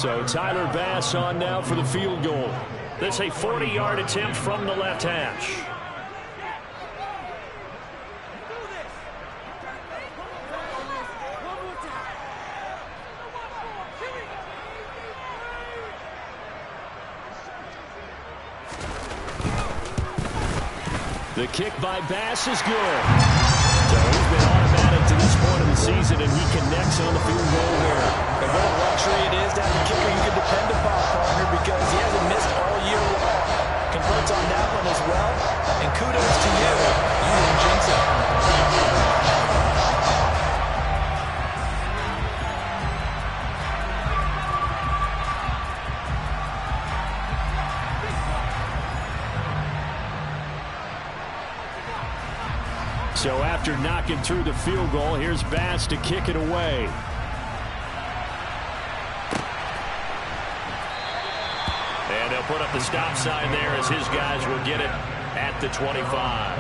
So Tyler Bass on now for the field goal. That's a 40-yard attempt from the left hash. The kick by Bass is good. So he's been automatic to this point of the season, and he connects on the field goal here. And what a luxury it is to have a kicker you can depend upon, partner, because he hasn't missed all year long. Converts on that one as well. And kudos to you. You didn't jinx it. So after knocking through the field goal, here's Bass to kick it away. And they'll put up the stop sign there as his guys will get it at the 25.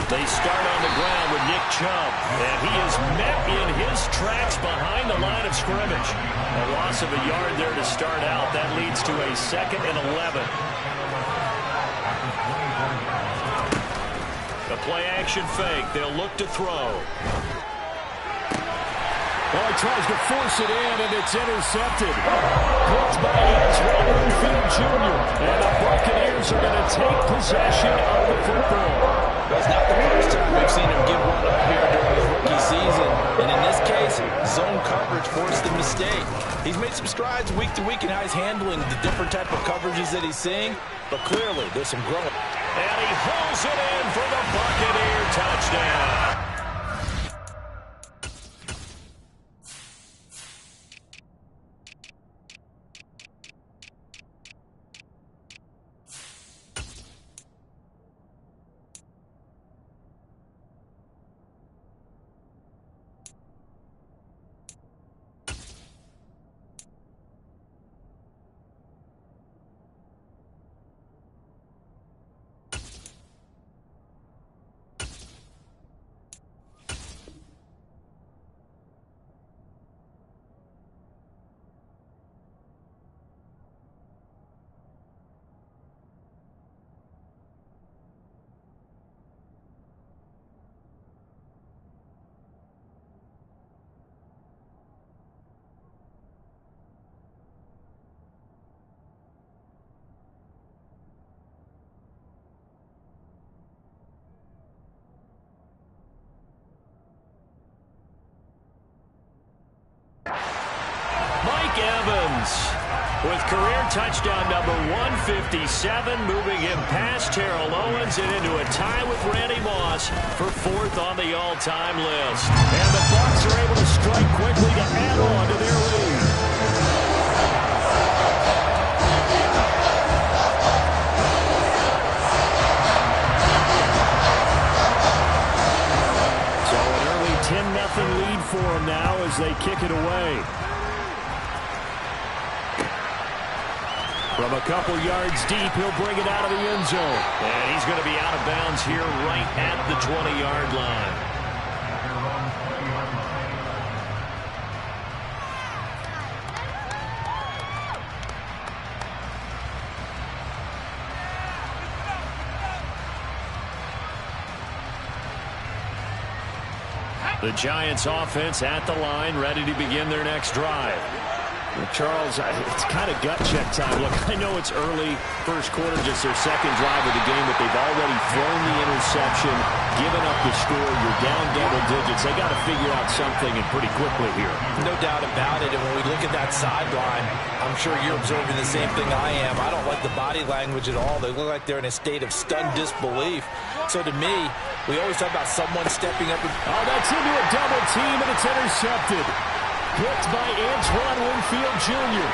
They start on the ground with Nick Chubb, and he is met in his tracks behind the line of scrimmage. A loss of a yard there to start out. That leads to a 2nd and 11. The play-action fake. They'll look to throw. Well, he tries to force it in, and it's intercepted. Picked by Dcot Jr. And the Buccaneers are going to take possession of the football. It's not the first time we've seen him give one up here during his rookie season. And in this case, zone coverage forced the mistake. He's made some strides week to week in how he's handling the different type of coverages that he's seeing. But clearly, there's some growth. And he hauls it in for the Buccaneer touchdown. With career touchdown number 157, moving him past Terrell Owens and into a tie with Randy Moss for 4th on the all-time list. And the Bucs are able to strike quickly to add on to their lead. So an early 10-0 lead for them now as they kick it away. From a couple yards deep, he'll bring it out of the end zone. And he's going to be out of bounds here right at the 20-yard line. The Giants offense at the line, ready to begin their next drive. Well, Charles, it's kind of gut check time. Look, I know it's early, first quarter, just their second drive of the game, but they've already thrown the interception, given up the score. You're down double digits. They got to figure out something, and pretty quickly here. No doubt about it. And when we look at that sideline, I'm sure you're observing the same thing I am. I don't like the body language at all. They look like they're in a state of stunned disbelief. So to me, we always talk about someone stepping up. Oh, that's into a double team, and it's intercepted. Picked by Antoine Winfield Jr.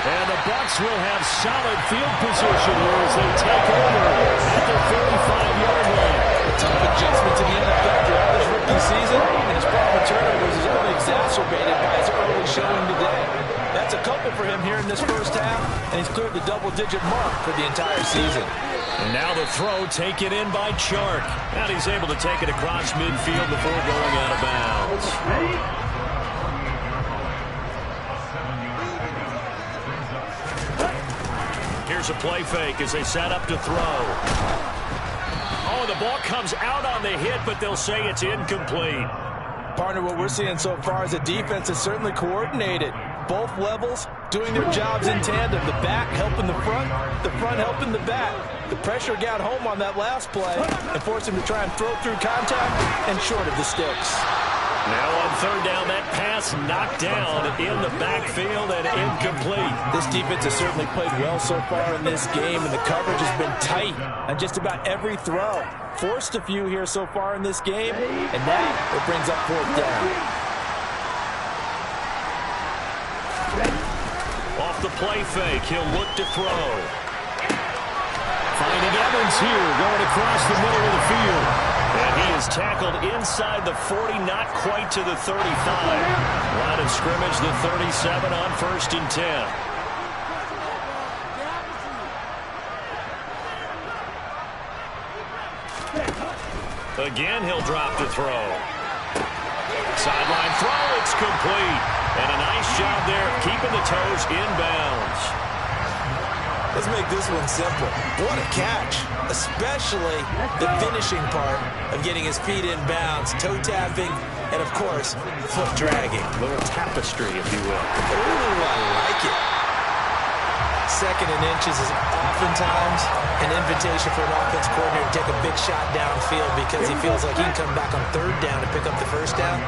And the Bucs will have solid field position here as they take over at the 35-yard line. A tough adjustment to the NFL throughout his rookie season, and his problem with turnovers is only exacerbated by his early showing today. That's a couple for him here in this first half, and he's cleared the double-digit mark for the entire season. And now the throw taken in by Chark. And he's able to take it across midfield before going out of bounds. Here's a play fake as they set up to throw. Oh, the ball comes out on the hit, but they'll say it's incomplete. Partner, what we're seeing so far is a defense that's certainly coordinated. Both levels doing their jobs in tandem. The back helping the front helping the back. The pressure got home on that last play and forced him to try and throw through contact and short of the sticks. Now on third down, that pass knocked down in the backfield and incomplete. This defense has certainly played well so far in this game, and the coverage has been tight on just about every throw. Forced a few here so far in this game, and now it brings up fourth down. Off the play fake, he'll look to throw. Finding Evans here, going across the middle of the field. And he is tackled inside the 40, not quite to the 35. Line of scrimmage, the 37 on 1st and 10. Again, he'll drop to throw. Sideline throw, it's complete. And a nice job there keeping the toes inbounds. Let's make this one simple. What a catch, especially the finishing part of getting his feet in bounds, toe tapping, and of course, foot dragging. A little tapestry, if you will. Ooh, I like it. Second and inches is oftentimes an invitation for an offense coordinator to take a big shot downfield because he feels like he can come back on third down and pick up the first down.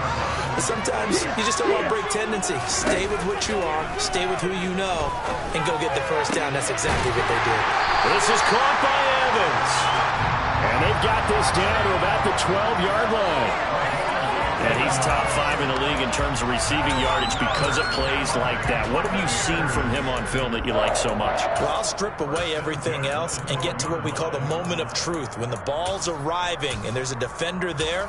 But sometimes you just don't want to break tendency. Stay with what you are, stay with who you know, and go get the first down. That's exactly what they did. This is caught by Evans. And they've got this down to about the 12-yard line. And he's top 5 in the league in terms of receiving yardage because of plays like that. What have you seen from him on film that you like so much? Well, I'll strip away everything else and get to what we call the moment of truth. When the ball's arriving and there's a defender there,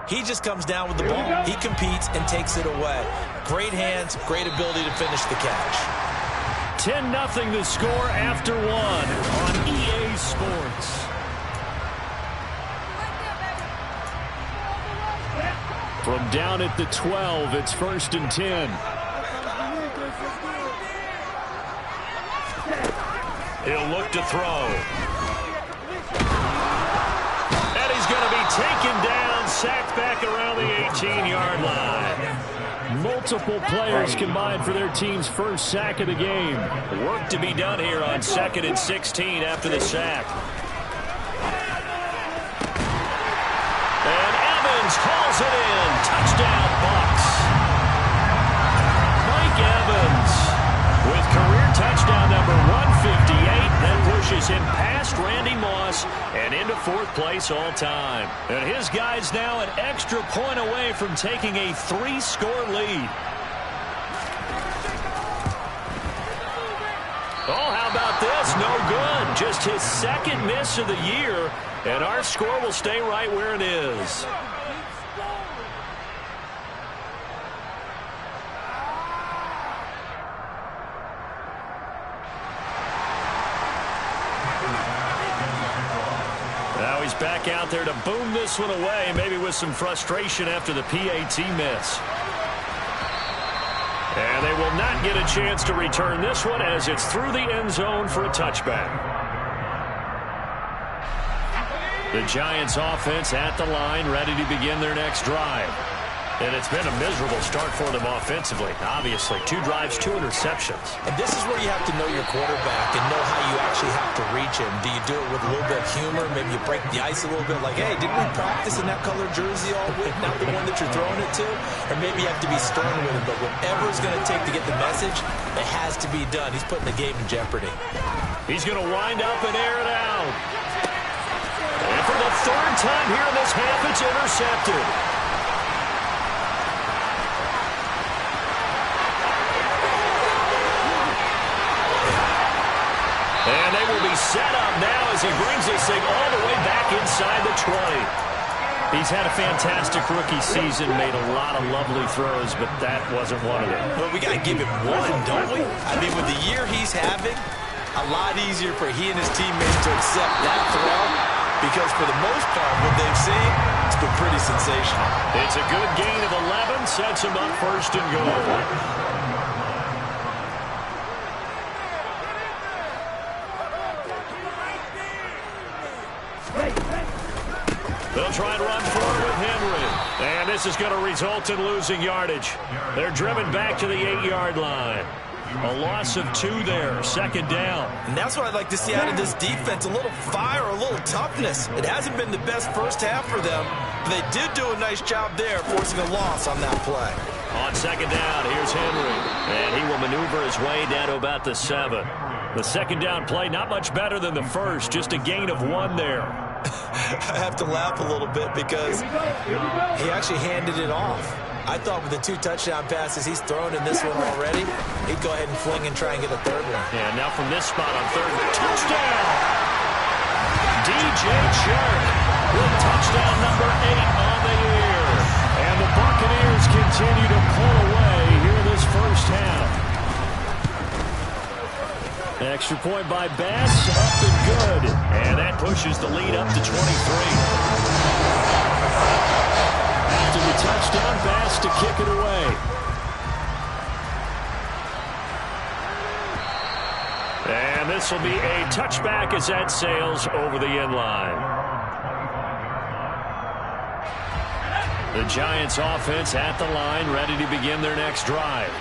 he just comes down with the ball. He competes and takes it away. Great hands, great ability to finish the catch. 10-0 the score after 1 on EA Sports. From down at the 12, it's 1st and 10. He'll look to throw. And he's going to be taken down, sacked back around the 18-yard line. Multiple players combined for their team's first sack of the game. Work to be done here on 2nd and 16 after the sack. And Evans hauls it in. Touchdown, Bucs. Mike Evans with career touchdown number 158. That pushes him past Randy Moss and into 4th place all time. And his guy's now an extra point away from taking a 3-score lead. Oh, how about this? No good. Just his 2nd miss of the year. And our score will stay right where it is. Now he's back out there to boom this one away, maybe with some frustration after the PAT miss. And they will not get a chance to return this one as it's through the end zone for a touchback. The Giants offense at the line, ready to begin their next drive. And it's been a miserable start for them offensively. Obviously, 2 drives, 2 interceptions. And this is where you have to know your quarterback and know how you actually have to reach him. Do you do it with a little bit of humor? Maybe you break the ice a little bit like, hey, didn't we practice in that color jersey all week? Not the one that you're throwing it to? Or maybe you have to be stern with him. But whatever it's going to take to get the message, it has to be done. He's putting the game in jeopardy. He's going to wind up and air it out. And for the 3rd time here in this half, it's intercepted. And they will be set up now as he brings this thing all the way back inside the 20. He's had a fantastic rookie season, made a lot of lovely throws, but that wasn't one of them. Well, we got to give him one, don't we? I mean, with the year he's having, a lot easier for he and his teammates to accept that throw, because for the most part, what they've seen, it's been pretty sensational. It's a good gain of 11, sets him up first and goal. They'll try and run forward with Henry. And this is going to result in losing yardage. They're driven back to the 8-yard line. A loss of 2 there, second down. And that's what I'd like to see out of this defense, a little fire, a little toughness. It hasn't been the best first half for them, but they did do a nice job there, forcing a loss on that play. On second down, here's Henry. And he will maneuver his way down to about the 7. The second down play, not much better than the first, just a gain of 1 there. I have to laugh a little bit because he actually handed it off. I thought with the 2 touchdown passes he's thrown in this one already, he'd go ahead and fling and try and get a third one. Yeah, now from this spot on third, touchdown! DJ Chark with touchdown number 8 on the year. And the Buccaneers continue to pull away here in this first half. Extra point by Bass, up and good. And that pushes the lead up to 23. After the touchdown, Bass to kick it away. And this will be a touchback as that sails over the end line. The Giants offense at the line, ready to begin their next drive.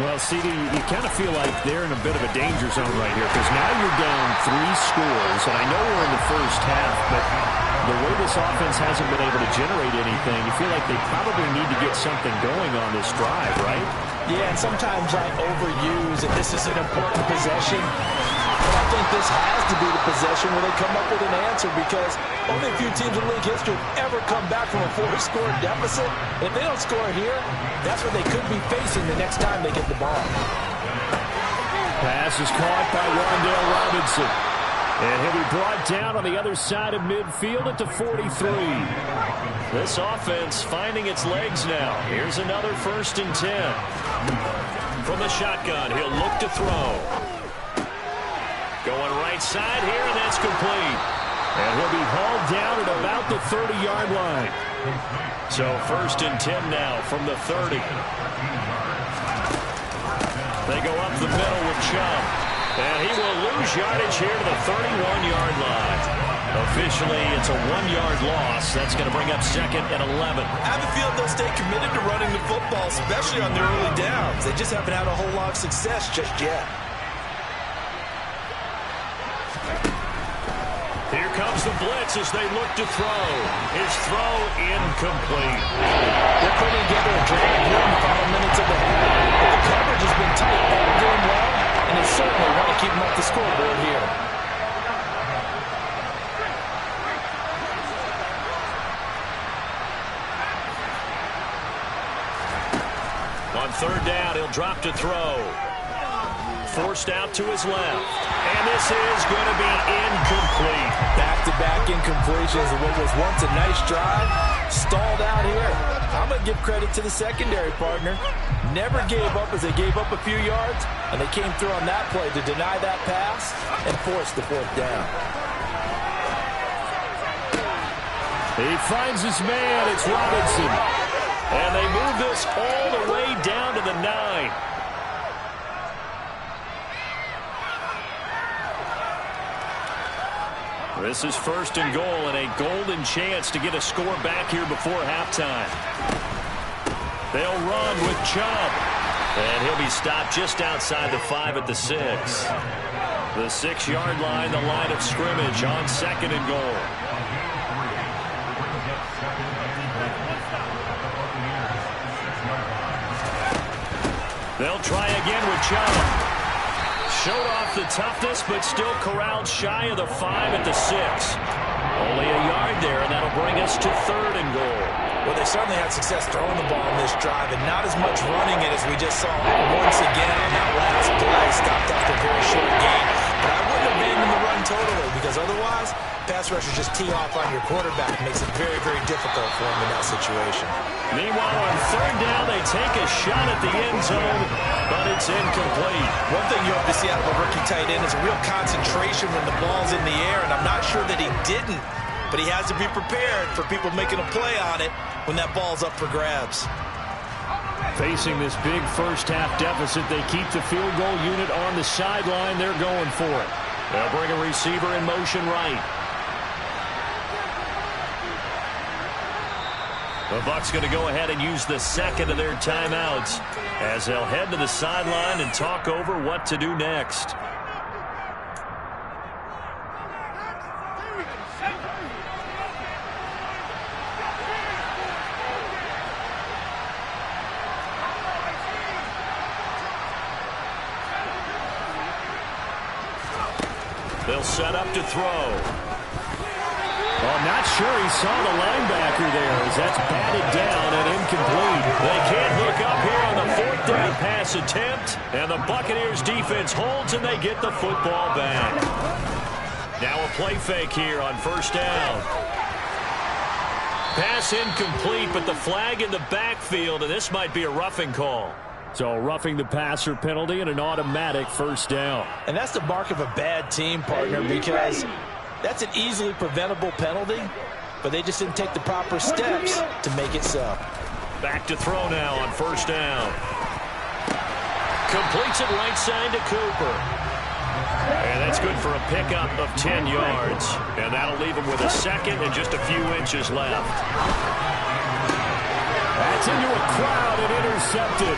Well, CD, you kind of feel like they're in a bit of a danger zone right here because now you're down 3 scores, and I know we're in the first half, but the way this offense hasn't been able to generate anything, you feel like they probably need to get something going on this drive, right? Yeah, and sometimes I overuse that this is an important possession. But I think this has to be the possession where they come up with an answer because only a few teams in league history have ever come back from a 4-score deficit. If they don't score here, that's what they could be facing the next time they get the ball. Pass is caught by Wan'Dale Robinson. And he'll be brought down on the other side of midfield at the 43. This offense finding its legs now. Here's another 1st and 10. From the shotgun, he'll look to throw. Going right side here, and that's complete. And he'll be hauled down at about the 30-yard line. So 1st and 10 now from the 30. They go up the middle with Chubb. And he will lose yardage here to the 31-yard line. Officially, it's a 1-yard loss. That's going to bring up 2nd and 11. I have a feeling they'll stay committed to running the football, especially on their early downs. They just haven't had a whole lot of success just yet. Here comes the blitz as they look to throw. His throw incomplete. They're putting together a drive here in the final minutes of the half. But the coverage has been tight all game long, and they certainly want to keep them up the scoreboard here. On 3rd down, he'll drop to throw. Forced out to his left. And this is going to be incomplete. Back-to-back incompletions of what was once a nice drive. Stalled out here. I'm going to give credit to the secondary partner. Never gave up as they gave up a few yards, and they came through on that play to deny that pass and force the 4th down. He finds his man. It's Robinson. And they move this all the way down to the 9. This is 1st and goal and a golden chance to get a score back here before halftime. They'll run with Chubb. And he'll be stopped just outside the 5 at the 6. The 6-yard line, the line of scrimmage on 2nd and goal. They'll try again with Chubb. Showed off the toughness, but still corralled shy of the 5 at the 6. Only a yard there, and that'll bring us to 3rd and goal. Well, they certainly had success throwing the ball in this drive, and not as much running it as we just saw once again on that last play. Stopped after a very short gain. But I wouldn't abandon the run totally, because otherwise pass rushers just tee off on your quarterback. It makes it very, very difficult for him in that situation. Meanwhile, on third down, they take a shot at the end zone, but it's incomplete. One thing you hope to see out of a rookie tight end is a real concentration when the ball's in the air, and I'm not sure that he didn't, but he has to be prepared for people making a play on it when that ball's up for grabs. Facing this big first-half deficit, they keep the field goal unit on the sideline. They're going for it. They'll bring a receiver in motion right. The Bucs going to go ahead and use the second of their timeouts as they'll head to the sideline and talk over what to do next. They'll set up to throw. Well, I'm not sure he saw the linebacker there as that's batted down and incomplete. They can't hook up here on the fourth down pass attempt, and the Buccaneers defense holds and they get the football back. Now a play fake here on first down. Pass incomplete, but the flag in the backfield, and this might be a roughing call. So roughing the passer penalty and an automatic first down. And that's the mark of a bad team, partner, because that's an easily preventable penalty, but they just didn't take the proper steps to make it so. Back to throw now on first down. Completes it right side to Cooper. And that's good for a pickup of 10 yards. And that'll leave him with a second and just a few inches left. That's into a crowd and intercepted.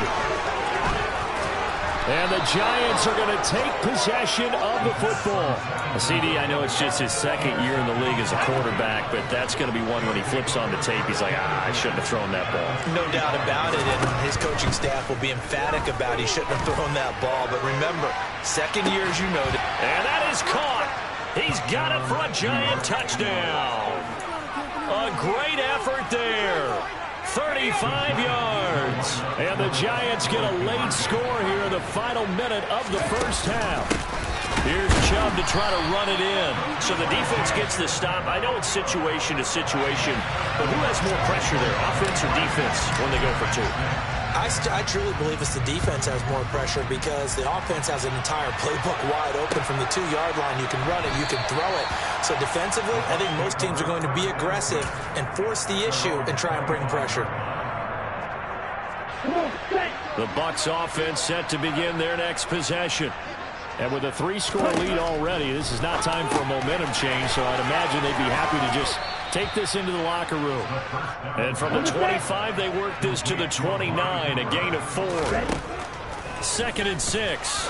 And the Giants are going to take possession of the football. CD, I know it's just his second year in the league as a quarterback, but that's going to be one when he flips on the tape. He's like, I shouldn't have thrown that ball. No doubt about it, and his coaching staff will be emphatic about he shouldn't have thrown that ball. But remember, second year, as you noted. And that is caught. He's got it for a Giant touchdown. A great effort there. 35 yards. And the Giants get a late score here in the final minute of the first half. Here's Chubb to try to run it in. So the defense gets the stop. I know it's situation to situation, but who has more pressure there, offense or defense, when they go for two? I truly believe it's the defense has more pressure because the offense has an entire playbook wide open from the 2-yard line. You can run it, you can throw it. So defensively, I think most teams are going to be aggressive and force the issue and try and bring pressure. The Bucs offense set to begin their next possession. And with a 3-score lead already, this is not time for a momentum change, so I'd imagine they'd be happy to just take this into the locker room. And from the 25, they work this to the 29, a gain of 4. 2nd and 6.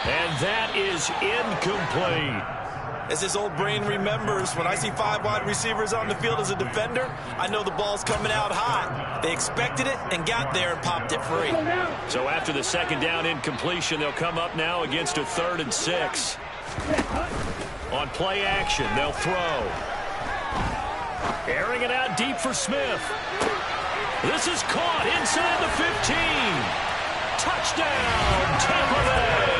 And that is incomplete. As his old brain remembers, when I see 5 wide receivers on the field as a defender, I know the ball's coming out hot. They expected it and got there and popped it free. So after the 2nd down incompletion, they'll come up now against a 3rd and 6. On play action, they'll throw. Airing it out deep for Smith. This is caught inside the 15. Touchdown, Tampa Bay.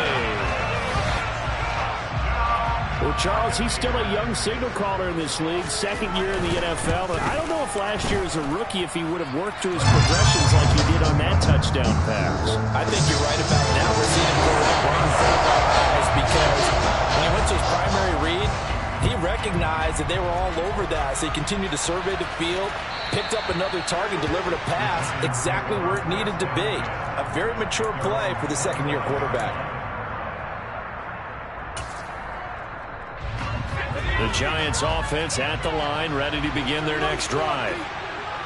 Well, Charles, he's still a young signal caller in this league, 2nd year in the NFL. But I don't know if last year as a rookie, if he would have worked through his progressions like he did on that touchdown pass. I think you're right about that. We're seeing him go right in front of our eyes because when he went to his primary read, he recognized that they were all over that. So he continued to survey the field, picked up another target, delivered a pass exactly where it needed to be. A very mature play for the 2nd-year quarterback. The Giants offense at the line, ready to begin their next drive.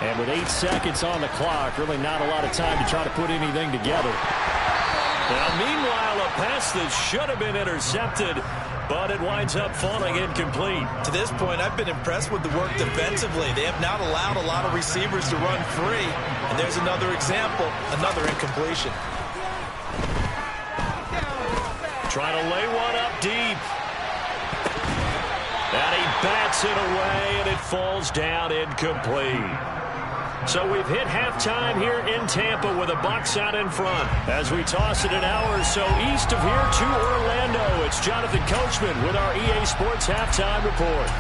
And with 8 seconds on the clock, really not a lot of time to try to put anything together. Now, meanwhile, a pass that should have been intercepted, but it winds up falling incomplete. To this point, I've been impressed with the work defensively. They have not allowed a lot of receivers to run free. And there's another example, another incompletion. Trying to lay one up deep. And he bats it away, and it falls down incomplete. So we've hit halftime here in Tampa with the Bucs out in front. As we toss it an hour or so east of here to Orlando, it's Jonathan Coachman with our EA Sports Halftime Report.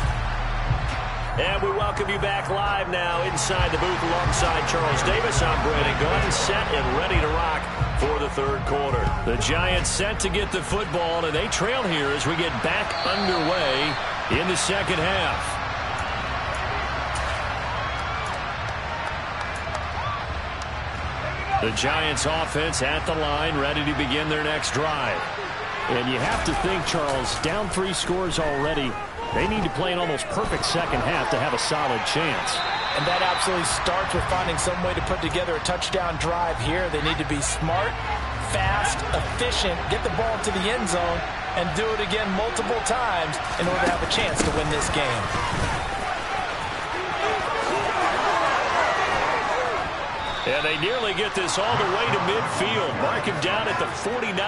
And we welcome you back live now inside the booth alongside Charles Davis. I'm Brandon Gaudin, set and ready to rock for the third quarter. The Giants set to get the football, and they trail here as we get back underway in the second half. The Giants offense at the line, ready to begin their next drive. And you have to think, Charles, down 3 scores already. They need to play an almost perfect second half to have a solid chance. And that absolutely starts with finding some way to put together a touchdown drive here. They need to be smart, fast, efficient, get the ball to the end zone, and do it again multiple times in order to have a chance to win this game. And they nearly get this all the way to midfield. Mark him down at the 49.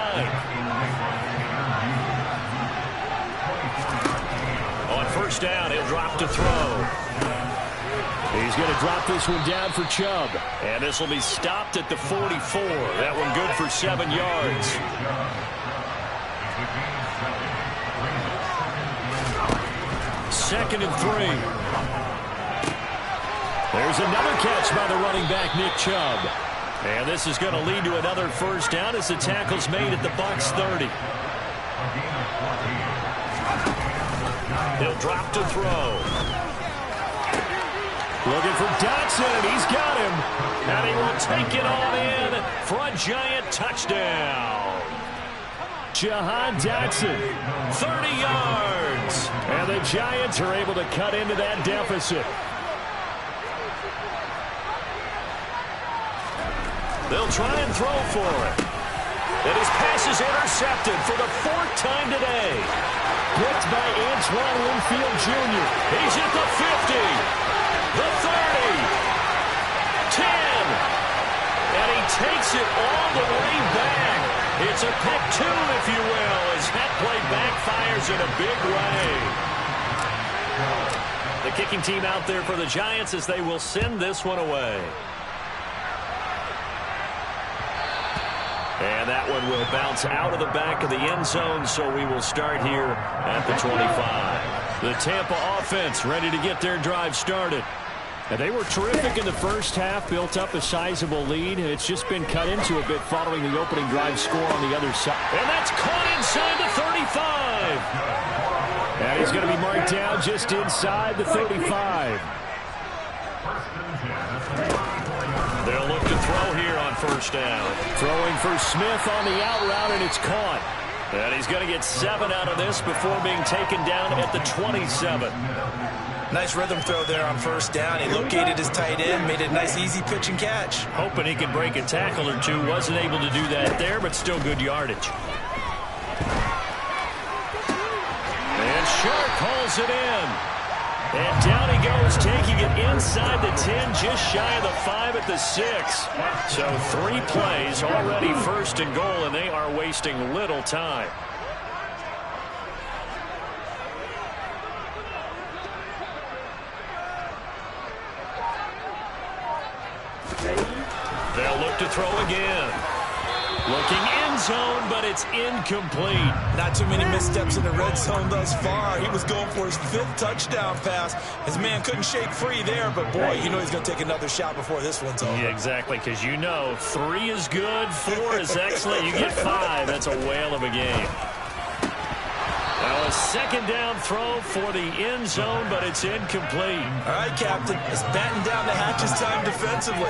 On first down, he'll drop to throw. He's going to drop this one down for Chubb. And this will be stopped at the 44. That one good for 7 yards. Second and 3. There's another catch by the running back, Nick Chubb. And this is going to lead to another first down as the tackle's made at the Bucs 30. He'll drop to throw. Looking for Dotson, and he's got him. And he will take it on in for a Giant touchdown. Jahan Dotson. 30 yards. And the Giants are able to cut into that deficit. They'll try and throw for it. And his pass is intercepted for the 4th time today. Picked by Antoine Winfield Jr. He's at the 50, the 30, 10, and he takes it all the way back. It's a pick 2, if you will, as that play backfires in a big way. The kicking team out there for the Giants as they will send this one away. And that one will bounce out of the back of the end zone, so we will start here at the 25. The Tampa offense ready to get their drive started. And they were terrific in the first half, built up a sizable lead, and it's just been cut into a bit following the opening drive score on the other side. And that's caught inside the 35. And he's going to be marked down just inside the 35. They'll look to throw here on first down. Throwing for Smith on the out route, and it's caught. And he's going to get 7 out of this before being taken down at the 27. Nice rhythm throw there on first down. He located his tight end, made it a nice easy pitch and catch. Hoping he could break a tackle or two. Wasn't able to do that there, but still good yardage. And Sharp hauls it in. And down he goes, taking it inside the 10, just shy of the 5 at the 6. So 3 plays, already first and goal, and they are wasting little time. They'll look to throw again. Looking end zone, but it's incomplete. Not too many missteps in the red zone thus far. He was going for his 5th touchdown pass. His man couldn't shake free there, but boy, you know he's going to take another shot before this one's over. Yeah, exactly, because you know 3 is good, 4 is excellent. You get 5, that's a whale of a game. Now a second down throw for the end zone, but it's incomplete. All right, Captain. It's batten down the hatches time defensively.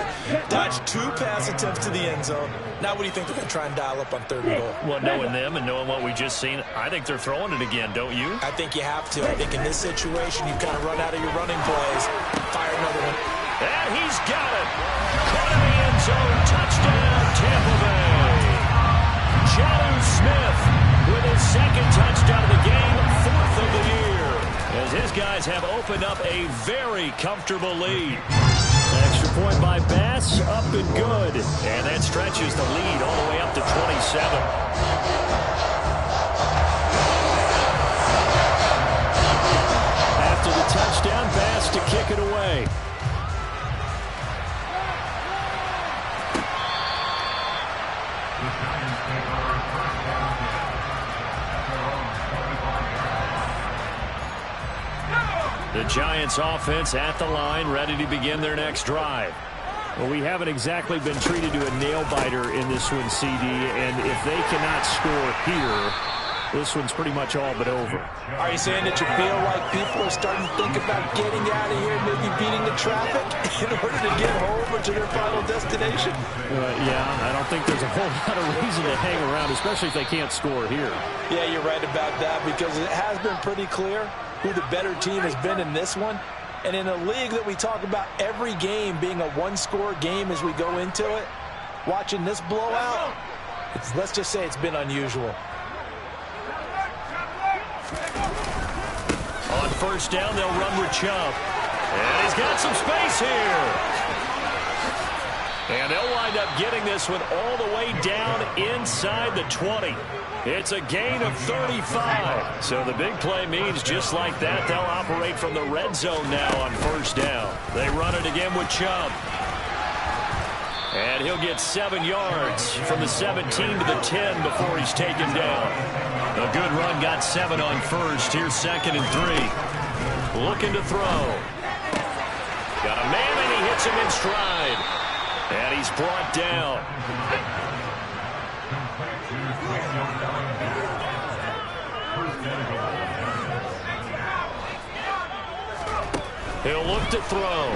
Dodged 2 pass attempts to the end zone. Now what do you think they're going to try and dial up on 3rd and goal? Well, knowing them and knowing what we just seen, I think they're throwing it again, don't you? I think you have to. I think in this situation, you've kind of run out of your running plays. Fire another one. And he's got it. Caught in the end zone. Touchdown, Tampa Bay. Jonnu Smith with his 2nd touchdown of the game, 4th of the year. As his guys have opened up a very comfortable lead. Extra point by Bass, up and good. And that stretches the lead all the way up to 27. After the touchdown, Bass to kick it away. The Giants offense at the line, ready to begin their next drive. Well, we haven't exactly been treated to a nail-biter in this one, CD, and if they cannot score here, this one's pretty much all but over. Are you saying that you feel like people are starting to think about getting out of here, maybe beating the traffic in order to get home or to their final destination? Yeah, I don't think there's a whole lot of reason to hang around, especially if they can't score here. Yeah, you're right about that, because it has been pretty clear who the better team has been in this one. And in a league that we talk about every game being a one-score game as we go into it, watching this blowout, let's just say it's been unusual. On first down, they'll run with Chubb. And he's got some space here. And they'll wind up getting this one all the way down inside the 20. It's a gain of 35. So the big play means just like that, they'll operate from the red zone now on first down. They run it again with Chubb. And he'll get 7 yards from the 17 to the 10 before he's taken down. A good run, got 7 on first. Here's 2nd and 3. Looking to throw. Got a man, and he hits him in stride. And he's brought down. He'll look to throw.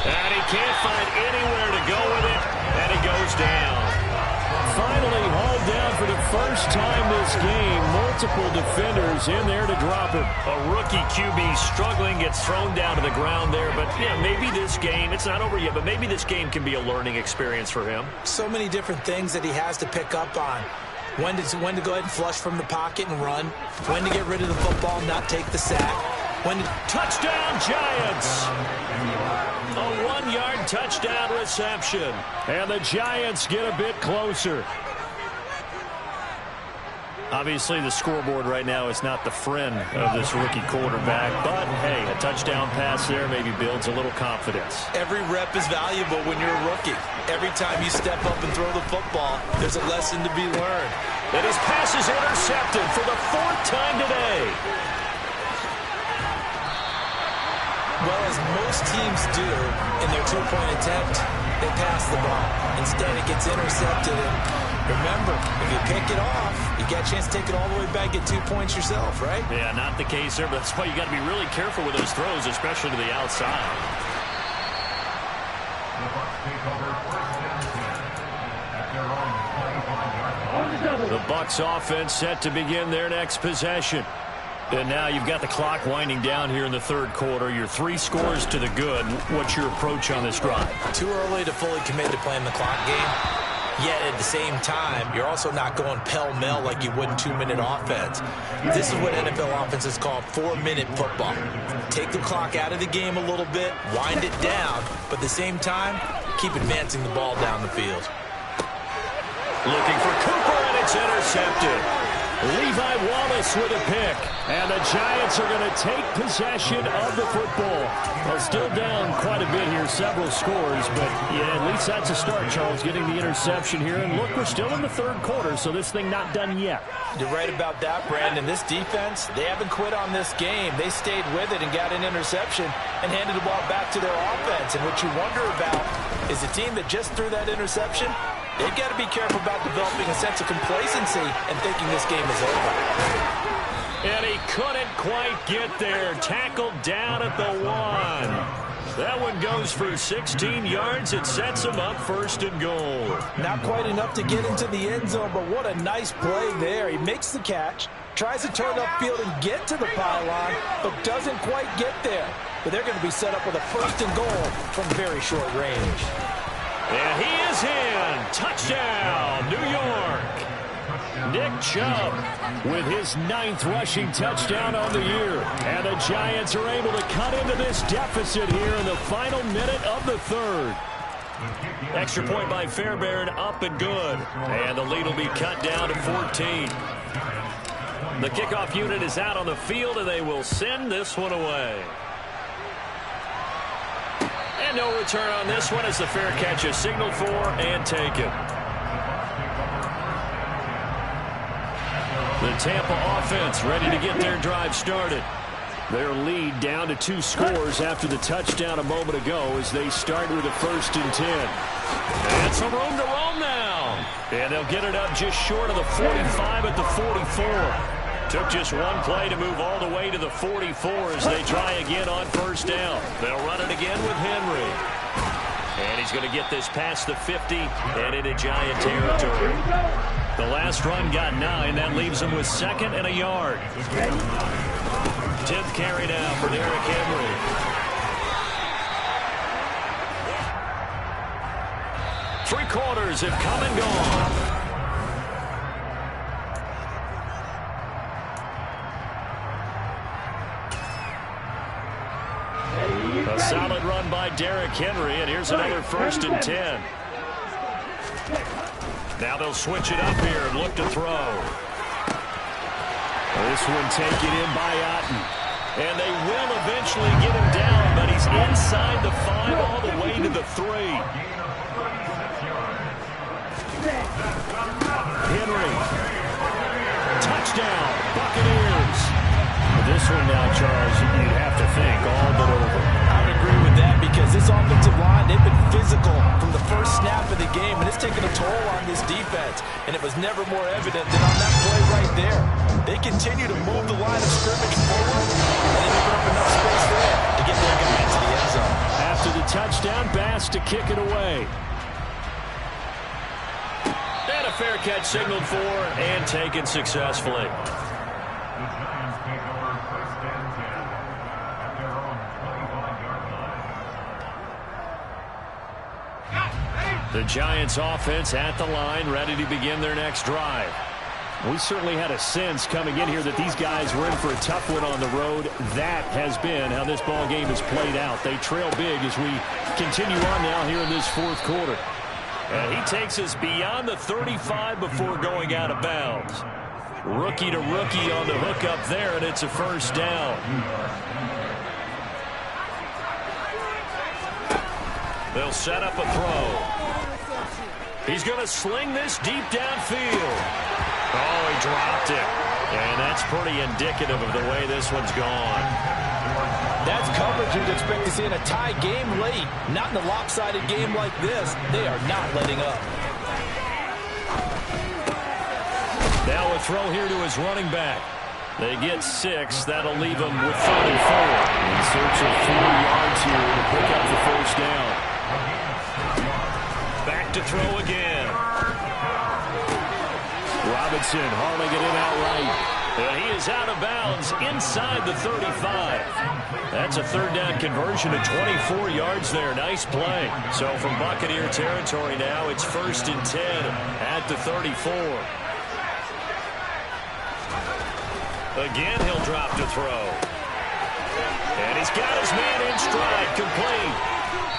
And he can't find anywhere to go with it, and he goes down. Finally hauled down for the first time this game. Multiple defenders in there to drop him. A rookie QB struggling, gets thrown down to the ground there. But, yeah, maybe this game, it's not over yet, but maybe this game can be a learning experience for him. So many different things that he has to pick up on. When to go ahead and flush from the pocket and run. When to get rid of the football and not take the sack. Touchdown, Giants! A 1-yard touchdown reception. And the Giants get a bit closer. Obviously, the scoreboard right now is not the friend of this rookie quarterback. But, hey, a touchdown pass there maybe builds a little confidence. Every rep is valuable when you're a rookie. Every time you step up and throw the football, there's a lesson to be learned. And his pass is intercepted for the 4th time today. Well, as most teams do in their two-point attempt, they pass the ball. Instead, it gets intercepted. And remember, if you pick it off, you got a chance to take it all the way back, get 2 points yourself, right? Yeah, not the case there, but that's why you got to be really careful with those throws, especially to the outside. The Bucs offense set to begin their next possession. And now you've got the clock winding down here in the 3rd quarter. Your 3 scores to the good. What's your approach on this drive? Too early to fully commit to playing the clock game. Yet at the same time, you're also not going pell-mell like you would in 2-minute offense. This is what NFL offenses call 4-minute football. Take the clock out of the game a little bit, wind it down, but at the same time, keep advancing the ball down the field. Looking for Cooper, and it's intercepted. Levi Wallace with a pick. And the Giants are going to take possession of the football. Well, still down quite a bit here, several scores. But, yeah, at least that's a start, Charles, getting the interception here. And, look, we're still in the 3rd quarter, so this thing not done yet. You're right about that, Brandon. This defense, they haven't quit on this game. They stayed with it and got an interception and handed the ball back to their offense. And what you wonder about is the team that just threw that interception, they've got to be careful about developing a sense of complacency and thinking this game is over. And he couldn't quite get there. Tackled down at the 1. That one goes for 16 yards. It sets him up 1st and goal. Not quite enough to get into the end zone, but what a nice play there. He makes the catch, tries to turn upfield and get to the pylon, but doesn't quite get there. But they're going to be set up with a 1st and goal from very short range. And he is in. Touchdown, New York. Nick Chubb with his 9th rushing touchdown on the year. And the Giants are able to cut into this deficit here in the final minute of the 3rd. Extra point by Fairbairn, up and good. And the lead will be cut down to 14. The kickoff unit is out on the field, and they will send this one away. And no return on this one as the fair catch is signaled for and taken. The Tampa offense ready to get their drive started. Their lead down to 2 scores after the touchdown a moment ago as they start with a 1st and 10. And some room to roam now. And they'll get it up just short of the 45 at the 44. Took just one play to move all the way to the 44 as they try again on 1st down. They'll run it again with Henry. And he's going to get this past the 50 and into Giant territory. The last run got 9. That leaves him with 2nd and a yard. 10th carry now for Derrick Henry. Three quarters have come and gone. A solid run by Derrick Henry, and here's another 1st and 10. Now they'll switch it up here and look to throw. This one taken in by Otten. And they will eventually get him down, but he's inside the 5 all the way to the 3. Henry. Touchdown, Buccaneers. This one now, Charles, you'd have to think all but over. I would agree with that because this offensive line, they've been physical from the first snap of the game, and it's taken a toll on this defense. And it was never more evident than on that play right there. They continue to move the line of scrimmage forward, and they open up enough space there to get their guy into the end zone. After the touchdown, Bass to kick it away. And a fair catch signaled for and taken successfully. The Giants offense at the line, ready to begin their next drive. We certainly had a sense coming in here that these guys were in for a tough one on the road. That has been how this ball game has played out. They trail big as we continue on now here in this 4th quarter. And he takes us beyond the 35 before going out of bounds. Rookie to rookie on the hook up there, and it's a 1st down. They'll set up a throw. He's going to sling this deep downfield. Oh, he dropped it. And that's pretty indicative of the way this one's gone. That's coverage you'd expect to see in a tie game late. Not in a lopsided game like this. They are not letting up. Now a throw here to his running back. They get 6. That'll leave him with 34. In search of 4 yards here to pick up the 1st down. Back to throw again. Robinson hauling it in outright. And he is out of bounds inside the 35. That's a 3rd down conversion of 24 yards there. Nice play. So from Buccaneer territory now, it's 1st and 10 at the 34. Again, he'll drop to throw. And he's got his man in stride, complete.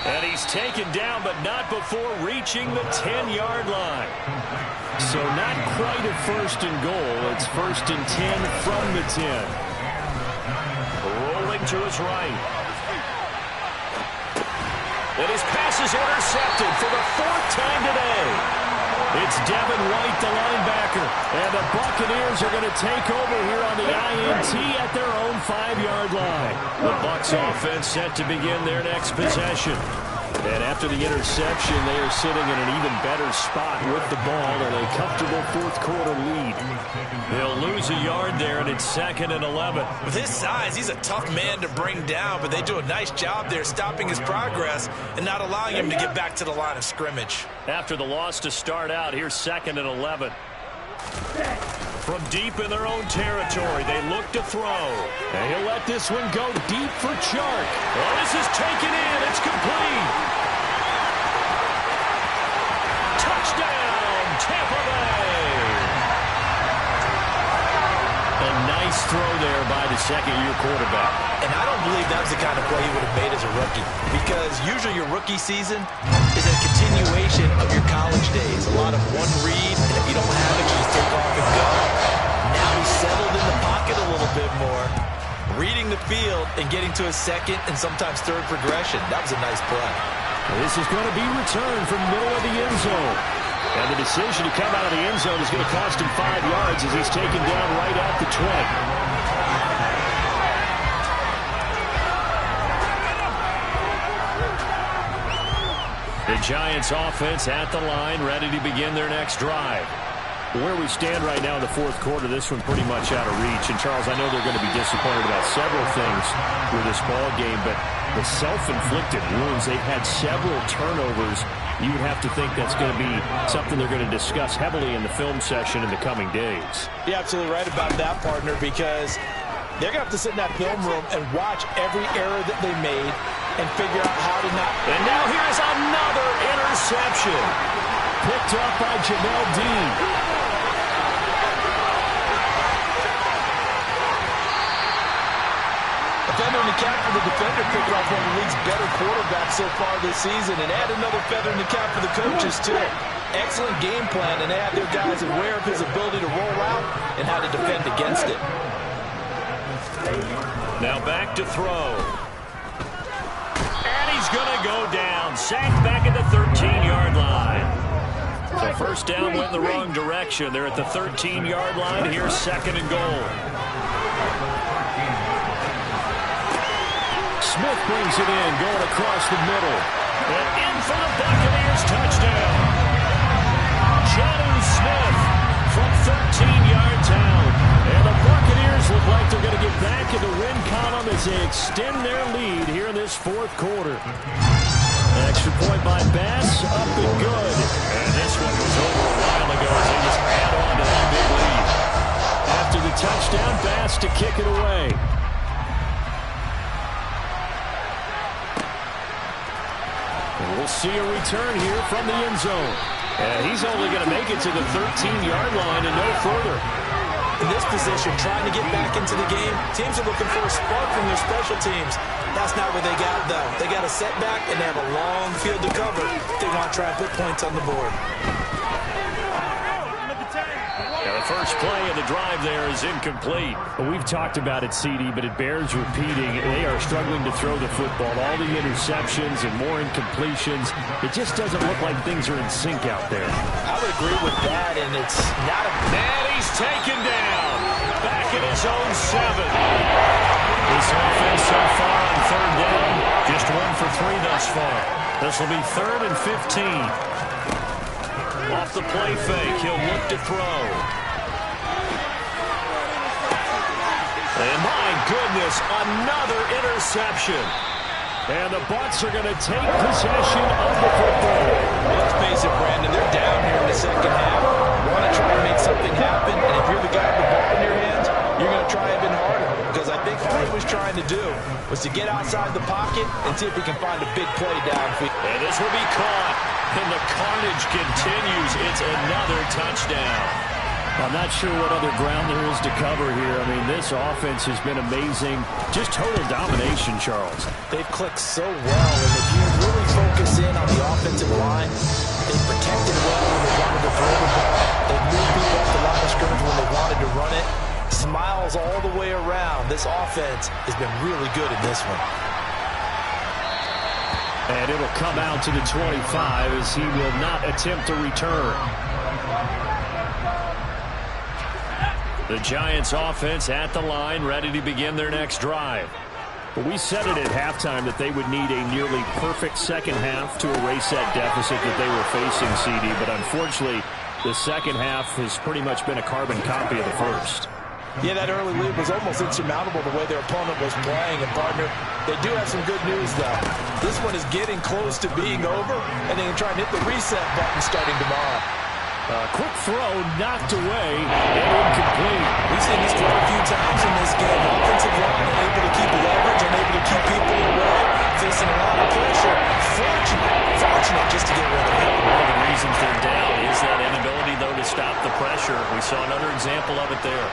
And he's taken down, but not before reaching the 10-yard line. So not quite a 1st and goal. It's 1st and 10 from the 10. Rolling to his right. And his pass is intercepted for the 4th time today. It's Devin White, the linebacker. And the Buccaneers are going to take over here on the INT at their own 5-yard line. The Bucs offense set to begin their next possession. And after the interception, they are sitting in an even better spot with the ball in a comfortable 4th quarter lead. They'll lose a yard there, and it's 2nd and 11. With his size, he's a tough man to bring down, but they do a nice job there stopping his progress and not allowing him to get back to the line of scrimmage. After the loss to start out, here's 2nd and 11. From deep in their own territory, they look to throw. And he'll let this one go deep for Chark. Oh, this is taken in. It's complete. Touchdown, Tampa Bay. A nice throw there by the 2nd-year quarterback. And I don't believe that was the kind of play he would have made as a rookie, because usually your rookie season is a continuation of your college days. A lot of one read, and if you don't have it, you just take off and go. Now he's settled in the pocket a little bit more, reading the field and getting to his 2nd and sometimes 3rd progression. That was a nice play. This is going to be returned from the middle of the end zone. And the decision to come out of the end zone is going to cost him 5 yards as he's taken down right at the 20. Giants offense at the line, ready to begin their next drive. Where we stand right now in the fourth quarter, this one pretty much out of reach. And, Charles, I know they're going to be disappointed about several things with this ball game, but the self-inflicted wounds, they've had several turnovers. You would have to think that's going to be something they're going to discuss heavily in the film session in the coming days. You're absolutely right about that, partner, because they're going to have to sit in that film room and watch every error that they made and figure out how to not. And now here's another interception. Picked up by Jamel Dean. A feather in the cap for the defender, picking off one of the league's better quarterbacks so far this season, and add another feather in the cap for the coaches, too. Excellent game plan, and they have their guys aware of his ability to roll out and how to defend against it. Now back to throw. And he's going to go down. Sacked back at the 13-yard line. So first down went in the wrong direction. They're at the 13-yard line. Here's second and goal. Smith brings it in, going across the middle. And in for the Buccaneers touchdown. Jonnu Smith from 13 yards out. And the Buccaneers look like they're going to get back in the win column as they extend their lead here in this fourth quarter. An extra point by Bass, up and good. And this one was over a while ago as they just add on to that big lead. After the touchdown, Bass to kick it away. We'll see a return here from the end zone. And he's only going to make it to the 13-yard line and no further. In this position, trying to get back into the game, teams are looking for a spark from their special teams. That's not what they got, though. They got a setback, and they have a long field to cover if they want to try and put points on the board. Now the first play of the drive there is incomplete. Well, we've talked about it, CD, but it bears repeating. They are struggling to throw the football. All the interceptions and more incompletions. It just doesn't look like things are in sync out there. I would agree with that, and it's not a... And he's taken down. Back at his own 7. This offense so far on third down, just 1 for 3 thus far. This will be 3rd and 15. Off the play fake, he'll look to throw. And my goodness, another interception. And the Bucs are going to take possession of the football. Let's face it, Brandon, they're down here in the second half. Want to try and make something happen, and if you're the guy with the ball in your hands, you're going to try even harder. Because I think all he was trying to do was to get outside the pocket and see if he can find a big play downfield. And this will be caught. And the carnage continues. It's another touchdown. I'm not sure what other ground there is to cover here. I mean, this offense has been amazing. Just total domination, Charles. They've clicked so well, and if you really focus in on the offensive line, they've protected well when they wanted to throw the ball. They've moved people off the line of scrimmage when they wanted to run it. Smiles all the way around. This offense has been really good in this one. And it'll come out to the 25 as he will not attempt to return. The Giants offense at the line, ready to begin their next drive. But we said it at halftime that they would need a nearly perfect second half to erase that deficit that they were facing, CD. But unfortunately, the second half has pretty much been a carbon copy of the first. Yeah, that early lead was almost insurmountable the way their opponent was playing. And, partner, they do have some good news, though. This one is getting close to being over, and they can try and hit the reset button starting tomorrow. Quick throw, knocked away, and incomplete. We've seen this quite a few times in this game. Offensive line unable to keep leverage, unable to keep people away, facing a lot of pressure. Fortunate just to get rid of it. One of the reasons they're down is that inability, though, to stop the pressure. We saw another example of it there.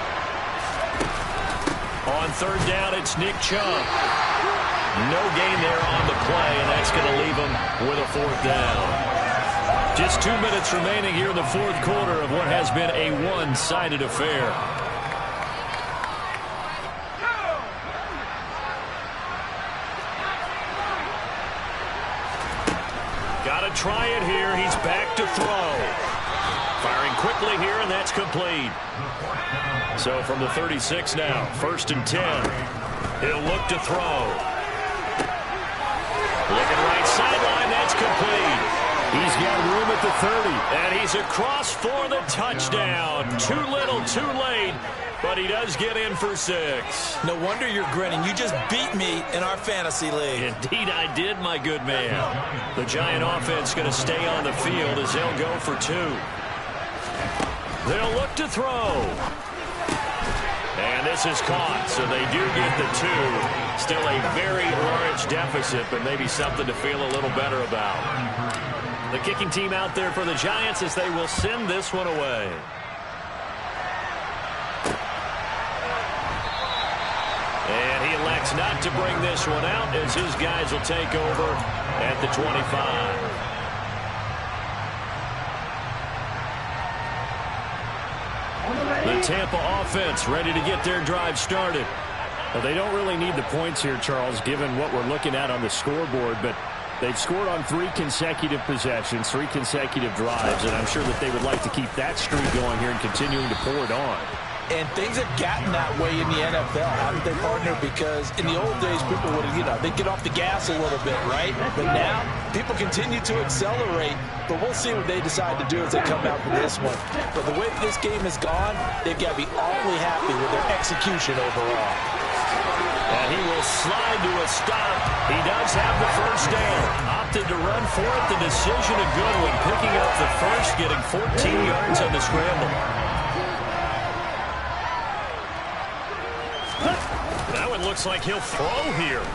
On third down, it's Nick Chubb. No gain there on the play, and that's going to leave him with a fourth down. Just 2 minutes remaining here in the fourth quarter of what has been a one-sided affair. Got to try it here. He's back to throw. Firing quickly here, and that's complete. So from the 36 now, 1st and 10. He'll look to throw. Looking right sideline, that's complete. He's got room at the 30. And he's across for the touchdown. Too little, too late, but he does get in for 6. No wonder you're grinning. You just beat me in our fantasy league. Indeed I did, my good man. The Giant offense going to stay on the field as they'll go for 2. They'll look to throw. And this is caught, so they do get the 2. Still a very large deficit, but maybe something to feel a little better about. The kicking team out there for the Giants as they will send this one away. And he elects not to bring this one out as his guys will take over at the 25. The Tampa offense ready to get their drive started. Well, they don't really need the points here, Charles, given what we're looking at on the scoreboard, but they've scored on 3 consecutive possessions, 3 consecutive drives, and I'm sure that they would like to keep that streak going here and continuing to pour it on. And things have gotten that way in the NFL, haven't they, partner? Because in the old days, people would, they'd get off the gas a little bit, right? But now, people continue to accelerate. But we'll see what they decide to do as they come out for this one. But the way this game has gone, they've got to be awfully happy with their execution overall. And he will slide to a stop. He does have the first down. Opted to run for it. The decision a good one. Picking up the first, getting 14 yards on the scramble. Now it looks like he'll throw here.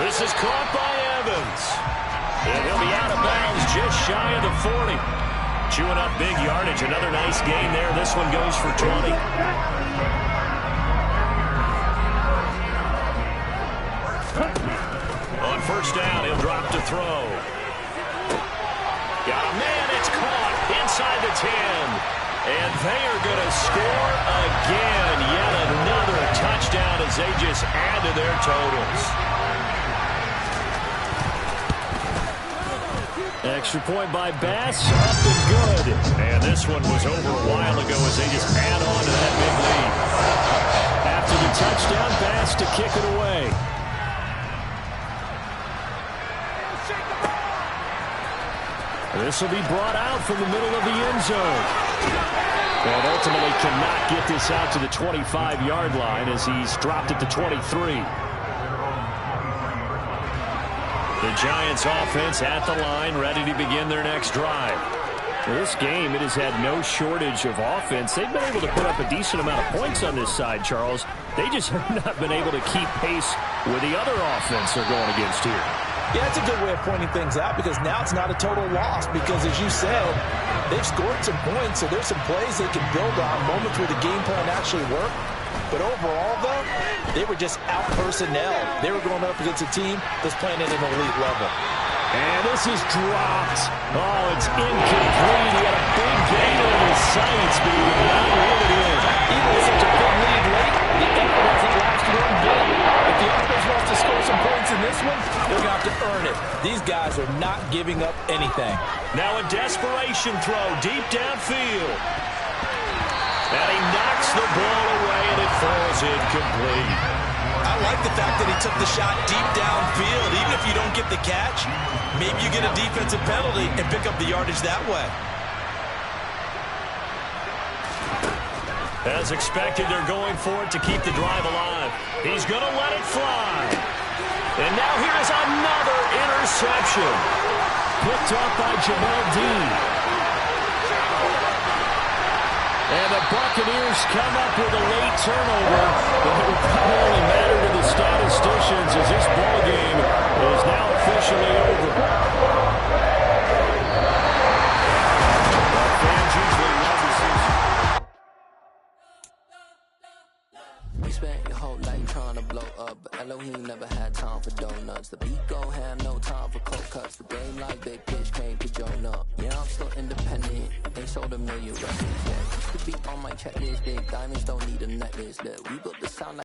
This is caught by Evans. And he'll be out of bounds just shy of the 40. Chewing up big yardage. Another nice gain there. This one goes for 20. On first down, he'll drop to throw. Got a man. It's caught inside the 10. And they are going to score again. Yet another touchdown as they just add to their totals. Extra point by Bass, up and good. And this one was over a while ago as they just add on to that big lead. After the touchdown, Bass to kick it away. This will be brought out from the middle of the end zone. And ultimately cannot get this out to the 25-yard line as he's dropped it to 23. The Giants offense at the line, ready to begin their next drive. Well, this game, it has had no shortage of offense. They've been able to put up a decent amount of points on this side, Charles. They just have not been able to keep pace with the other offense they're going against here. Yeah, that's a good way of pointing things out because now it's not a total loss because, as you said, they've scored some points, so there's some plays they can build on, moments where the game plan actually worked. But overall, though, they were just out-personnel. They were going up against a team that's playing at an elite level. And this is dropped. Oh, it's incomplete. He had a big gain on his sights, but he did not reel it in. Even with such a big lead late, the effort hasn't lasted one bit. If the offense wants to score some points in this one, they're going to have to earn it. These guys are not giving up anything. Now a desperation throw deep downfield. And he knocks the ball away, and it falls incomplete. I like the fact that he took the shot deep downfield. Even if you don't get the catch, maybe you get a defensive penalty and pick up the yardage that way. As expected, they're going for it to keep the drive alive. He's going to let it fly. And now here's another interception. Picked up by Jamel Dean. And the Buccaneers come up with a late turnover, but it will probably only matter to the statisticians as this ball game is now officially over. Fans usually love to see. We spent your whole life trying to blow up, but Elohim never had time for donuts. The beat gon' have no time for cold cuts. The game like big pitch came to Jonah. Yeah, I'm still independent. They sold a million records. Yeah, used to be on my checklist. Big diamonds don't need a necklace. That we built the sound like